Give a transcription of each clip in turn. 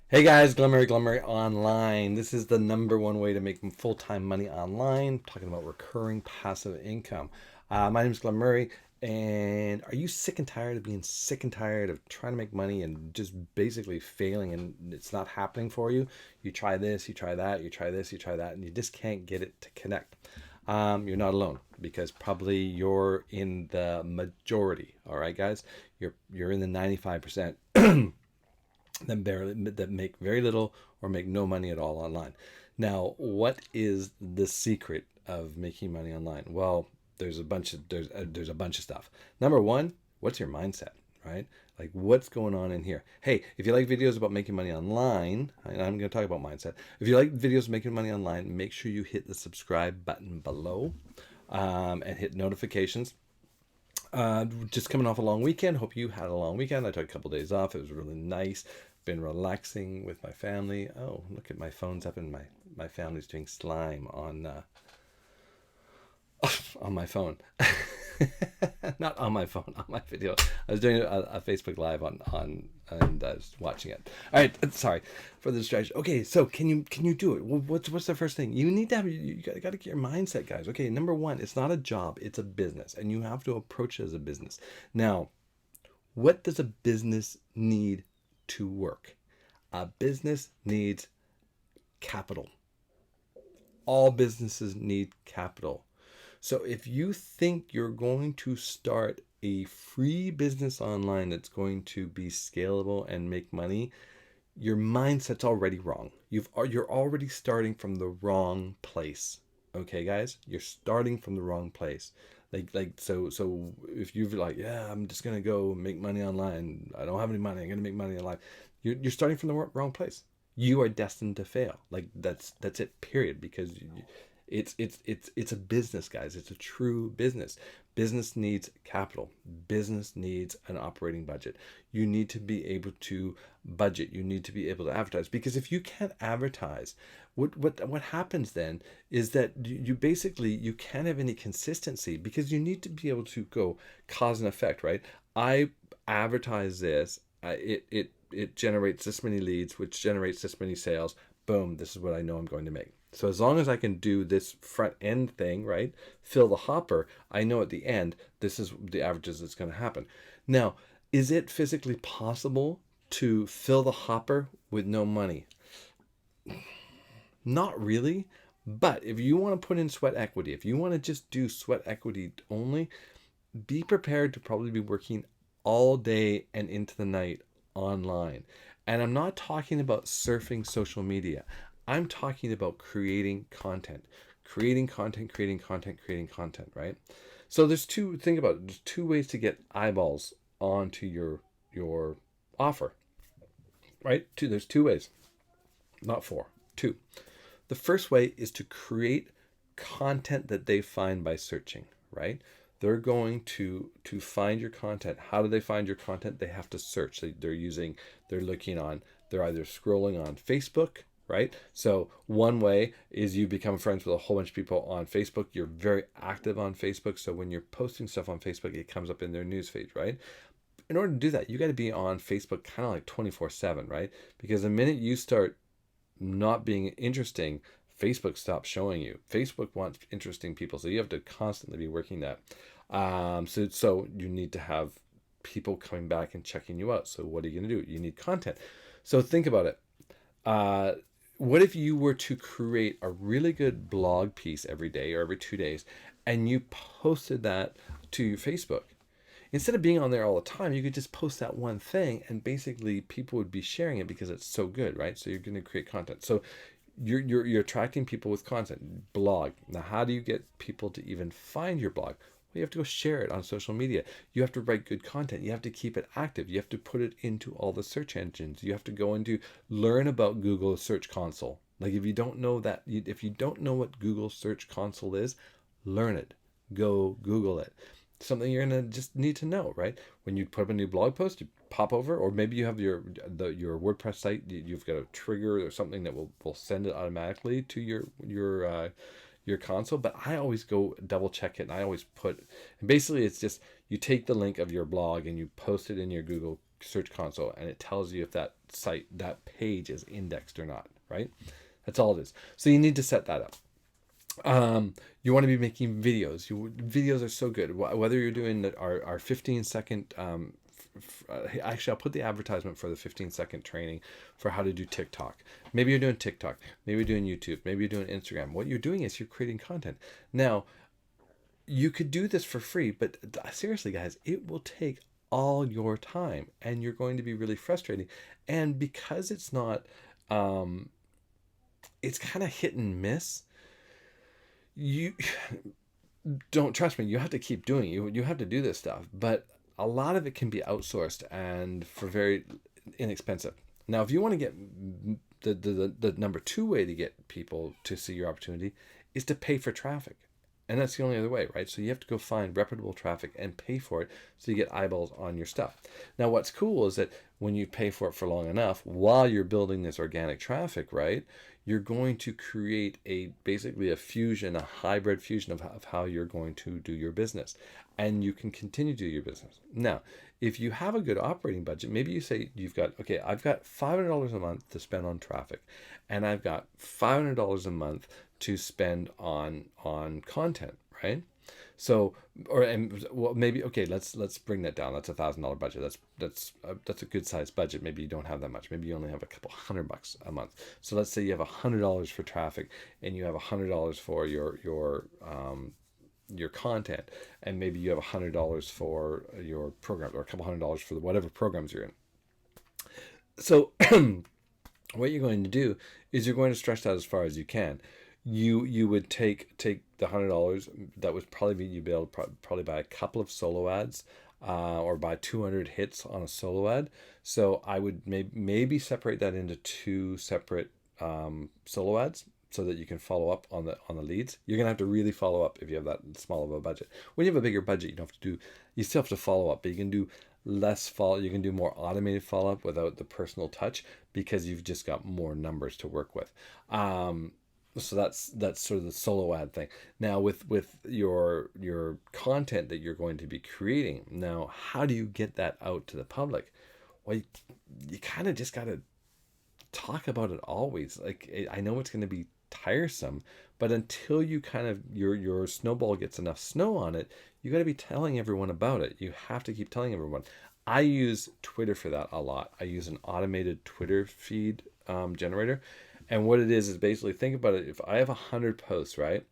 Hey guys, Glimmer Online. This is the number one way to make full-time money online. Talking about recurring passive income. My name is Glenn, and are you sick and tired of being sick and tired of trying to make money and just basically failing and it's not happening for you? You try this, you try that, you try this, you try that, and you just can't get it to connect. You're not alone because probably you're in the majority. All right, guys, you're in the 95%. That make very little or make no money at all online. Now, what is the secret of making money online? Well, there's a bunch of stuff. Number one, what's your mindset, right? Like what's going on in here? Hey, if you like videos about making money online, and I'm going to talk about mindset. If you like videos making money online, make sure you hit the subscribe button below and hit notifications. Just coming off a long weekend. Hope you had a long weekend. I took a couple days off. It was really nice. Been relaxing with my family. Oh, look at my phone's up and my family's doing slime on my phone. Not on my phone, on my video. I was doing a Facebook Live on and I was watching it. All right, sorry for the distraction. Okay, so can you do it? What's the first thing you need to have? You got to get your mindset, guys. Okay, number one, it's not a job, it's a business, and you have to approach it as a business. Now, what does a business need to work? A business needs capital. All businesses need capital. So if you think you're going to start a free business online that's going to be scalable and make money, your mindset's already wrong. You're already starting from the wrong place. Okay, guys, you're starting from the wrong place. So if you're like, yeah, I'm just gonna go make money online. I don't have any money. I'm gonna make money online. You're starting from the wrong place. You are destined to fail. Like that's it. Period. Because it's a business, guys. It's a true business. Business needs capital. Business needs an operating budget. You need to be able to budget. You need to be able to advertise, because if you can't advertise, what happens then is that you basically you can't have any consistency, because you need to be able to go cause and effect, right? I advertise this. It generates this many leads, which generates this many sales. Boom, this is what I know I'm going to make. So as long as I can do this front end thing, right, fill the hopper, I know at the end, this is the averages that's going to happen. Now, is it physically possible to fill the hopper with no money? Not really. But if you want to put in sweat equity, if you want to just do sweat equity only, be prepared to probably be working all day and into the night online. And I'm not talking about surfing social media. I'm talking about creating content. Creating content, creating content, creating content, right? So think about it, there's two ways to get eyeballs onto your offer, right? There's two ways, not four, two. The first way is to create content that they find by searching, right? They're going to find your content. How do they find your content? They have to search. They're either scrolling on Facebook, right? So one way is you become friends with a whole bunch of people on Facebook. You're very active on Facebook. So when you're posting stuff on Facebook, it comes up in their news feed, right? In order to do that, you got to be on Facebook kind of like 24/7, right? Because the minute you start not being interesting, Facebook stops showing you. Facebook wants interesting people, so you have to constantly be working that. So you need to have people coming back and checking you out. So what are you going to do? You need content. So think about it. Uh, what if you were to create a really good blog piece every day or every 2 days, and you posted that to your Facebook? Instead of being on there all the time, you could just post that one thing, and basically people would be sharing it because it's so good, right? So you're going to create content. So you're attracting people with content. Blog. Now, how do you get people to even find your blog? Well, you have to go share it on social media. You have to write good content. You have to keep it active. You have to put it into all the search engines. You have to go into learn about Google Search Console. Like if you don't know what Google Search Console is, learn it. Go Google it. Something you're gonna just need to know, right? When you put up a new blog post, you pop over, or maybe you have your WordPress site. You've got a trigger or something that will send it automatically to your console. But I always go double check it, and I always and basically it's just you take the link of your blog and you post it in your Google search console, and it tells you if that site, that page is indexed or not, right? That's all it is. So you need to set that up. You want to be making videos. Videos are so good. Whether you're doing our 15-second, actually, I'll put the advertisement for the 15-second training for how to do TikTok. Maybe you're doing TikTok. Maybe you're doing YouTube. Maybe you're doing Instagram. What you're doing is you're creating content. Now, you could do this for free, but seriously, guys, it will take all your time, and you're going to be really frustrating. And because it's not, it's kind of hit and miss. You don't, trust me, you have to keep doing it. You have to do this stuff, but a lot of it can be outsourced and for very inexpensive. Now, if you want to get the number two way to get people to see your opportunity is to pay for traffic. And that's the only other way, right? So you have to go find reputable traffic and pay for it so you get eyeballs on your stuff. Now, what's cool is that when you pay for it for long enough, while you're building this organic traffic, right, you're going to create basically a fusion, a hybrid fusion of how you're going to do your business. And you can continue to do your business. Now, if you have a good operating budget, maybe you say okay, I've got $500 a month to spend on traffic, and I've got $500 a month to spend on content, right? So, maybe, okay, let's bring that down. That's $1,000 budget. That's a good sized budget. Maybe you don't have that much. Maybe you only have a couple $100 a month. So let's say you have $100 for traffic, and you have $100 for your content, and maybe you have $100 for your program, or a couple $100 for whatever programs you're in. So what you're going to do is you're going to stretch that as far as you can. You would take the $100 that would probably be, you'd be able to probably buy a couple of solo ads, or buy 200 hits on a solo ad. So I would maybe separate that into two separate solo ads, so that you can follow up on the leads. You're gonna have to really follow up if you have that small of a budget. When you have a bigger budget, you still have to follow up, but you can do less follow. You can do more automated follow up without the personal touch, because you've just got more numbers to work with. So that's sort of the solo ad thing. Now with your content that you're going to be creating, now how do you get that out to the public? Well, you kind of just got to talk about it always. Like, I know it's going to be tiresome, but until you kind of your snowball gets enough snow on it, you got to be telling everyone about it. You have to keep telling everyone. I use Twitter for that a lot. I use an automated Twitter feed generator. And what it is basically, think about it. If I have 100 posts, right?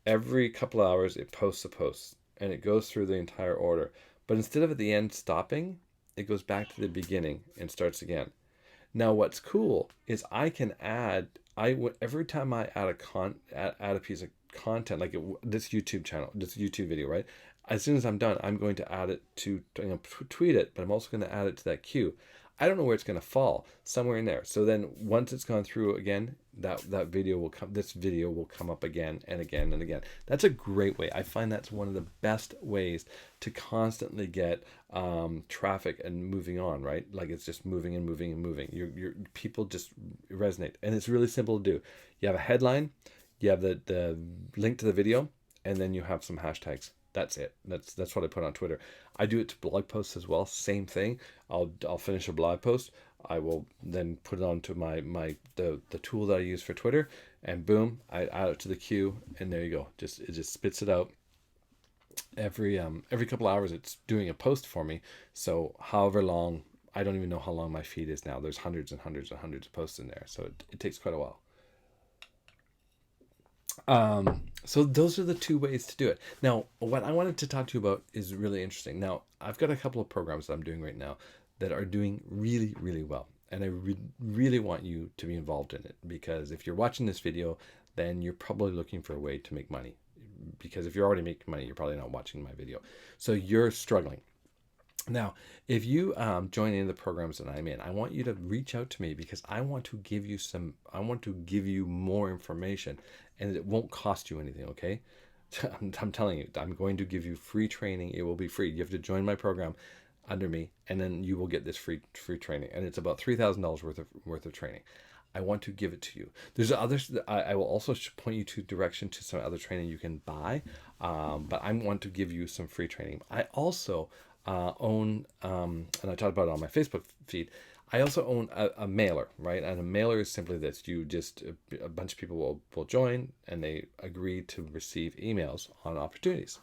Every couple of hours, it posts a post, and it goes through the entire order. But instead of at the end stopping, it goes back to the beginning and starts again. Now, what's cool is I can add, every time I add a piece of content, like this YouTube channel, this YouTube video, right? As soon as I'm done, I'm going to add it tweet it, but I'm also going to add it to that queue. I don't know where it's going to fall, somewhere in there. So then once it's gone through again, this video will come up again and again and again. That's a great way. I find that's one of the best ways to constantly get traffic and moving on, right? Like, it's just moving and moving and moving. Your people just resonate, and it's really simple to do. You have a headline, you have the link to the video, and then you have some hashtags. That's it. That's what I put on Twitter. I do it to blog posts as well. Same thing. I'll finish a blog post. I will then put it onto the tool that I use for Twitter, and boom, I add it to the queue, and there you go. It just spits it out. Every couple hours, it's doing a post for me. So however long, I don't even know how long my feed is now. There's hundreds and hundreds and hundreds of posts in there, so it takes quite a while. So those are the two ways to do it. Now, what I wanted to talk to you about is really interesting. Now, I've got a couple of programs that I'm doing right now that are doing really, really well. And I really want you to be involved in it, because if you're watching this video, then you're probably looking for a way to make money. Because if you're already making money, you're probably not watching my video. So you're struggling. Now, if you join any of the programs that I'm in, I want you to reach out to me, because I want to give you more information, and it won't cost you anything, okay? I'm telling you, I'm going to give you free training. It will be free. You have to join my program under me, and then you will get this free training, and it's about $3,000 worth of training. I want to give it to you. There's others. I will also point you to direction to some other training you can buy, but I want to give you some free training. I also own, and I talked about it on my Facebook feed, I also own a mailer, right? And a mailer is simply this. You just, a bunch of people will join and they agree to receive emails on opportunities.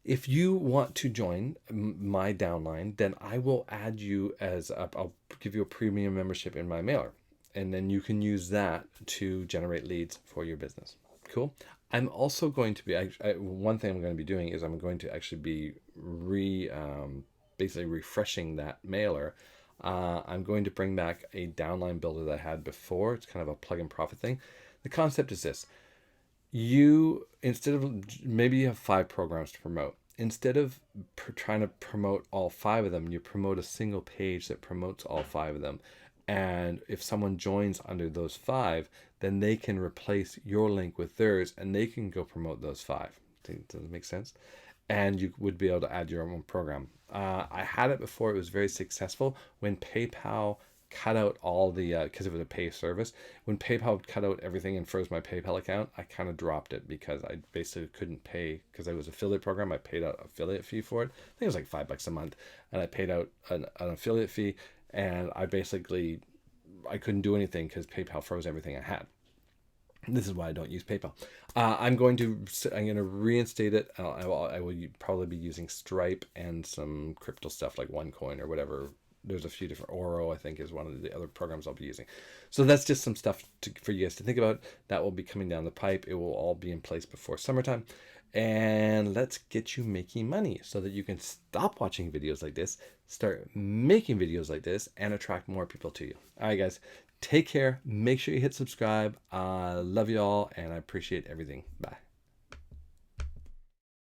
If you want to join my downline, then I will add you I'll give you a premium membership in my mailer. And then you can use that to generate leads for your business. Cool. I'm also going to be, one thing I'm going to be doing is I'm going to actually be basically refreshing that mailer. I'm going to bring back a downline builder that I had before. It's kind of a plug and profit thing. The concept is this. Instead of, maybe you have 5 programs to promote. Instead of trying to promote all 5 of them, you promote a single page that promotes all 5 of them. And if someone joins under those 5, then they can replace your link with theirs and they can go promote those 5. Does that make sense? And you would be able to add your own program. I had it before. It was very successful when PayPal cut out all the, because it was a pay service. When PayPal cut out everything and froze my PayPal account, I kind of dropped it because I basically couldn't pay, because I was an affiliate program. I paid out affiliate fee for it. I think it was like $5 a month, and I paid out an affiliate fee, and I couldn't do anything because PayPal froze everything I had. This is why I don't use PayPal. I'm going to reinstate it. I will probably be using Stripe and some crypto stuff like OneCoin or whatever. There's a few different, Oro, I think, is one of the other programs I'll be using. So that's just some stuff for you guys to think about. That will be coming down the pipe. It will all be in place before summertime. And let's get you making money so that you can stop watching videos like this, start making videos like this, and attract more people to you. All right, guys, take care. Make sure you hit subscribe. Love you all, and I appreciate everything. Bye.